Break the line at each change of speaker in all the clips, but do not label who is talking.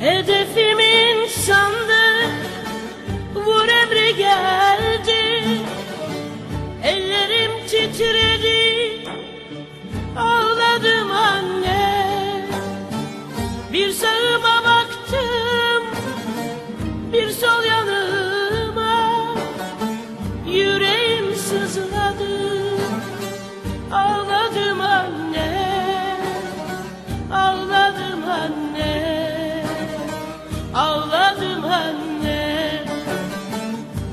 Hedefimin sandı, vur emri geldi. Ellerim titredi, ağladım anne. Bir sağıma baktım, bir sol yanıma. Yüreğim sızladı, ağladım anne. Ağladım anne. Ağladım anne,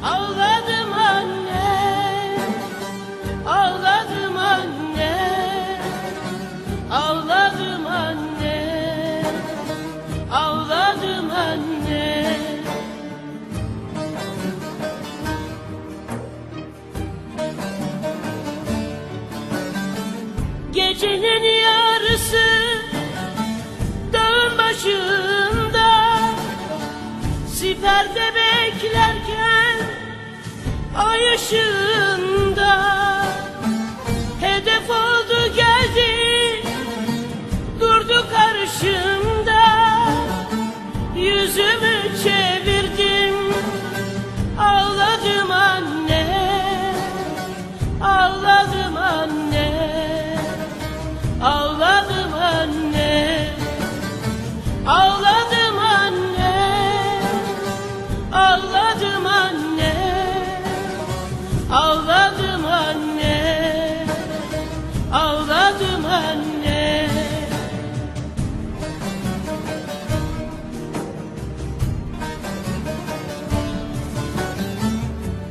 ağladım anne, ağladım anne, ağladım anne, ağladım anne. Gecenin yarısı dağın başında, siperde beklerken ay ışığında, hedef oldu geldi, durdu karşımda. Yüzümü çevirdim, ağladım anne, ağladım anne, ağladım anne, ağladım anne. Ağladım anne, ağladım anne, ağladım anne.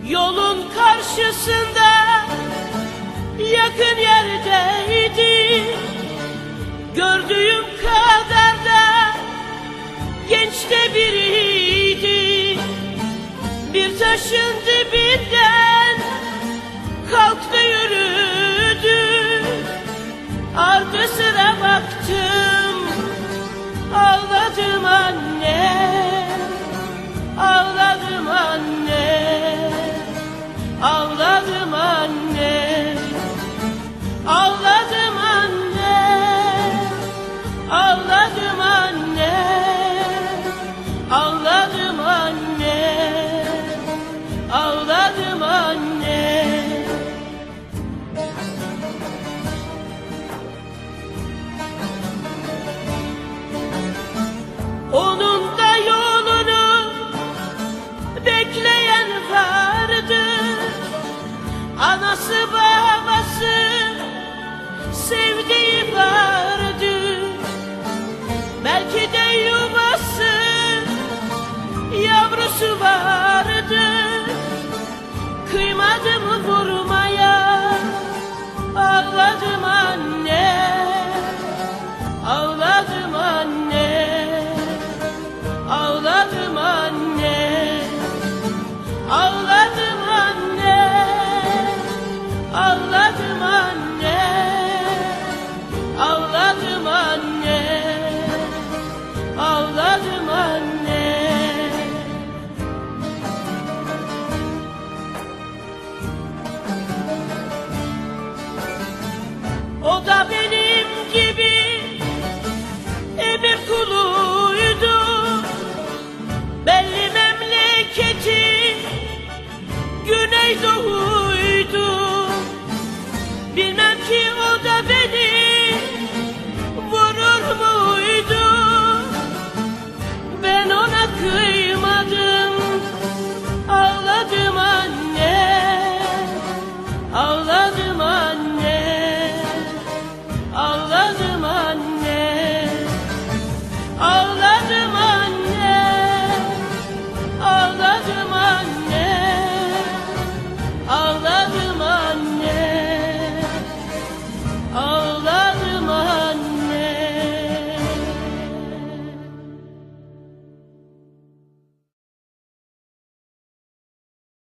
Yolun karşısında yakın yerdeydi, gördüğüm kadar da genç de biriydi. Bir taşın dibinden kalktı yürüdü, ardı sıra baktım, ağladım anne, ağladım anne, ağladım anne, ağladım anne, ağladım anne, ağladım anne, ağladım anne. Onun da yolunu bekleyen vardı, anası babası sevdiği vardı. Belki de yuvası, yavrusu vardı. Kıymadım vurmaya, ağladım anne, ağladım.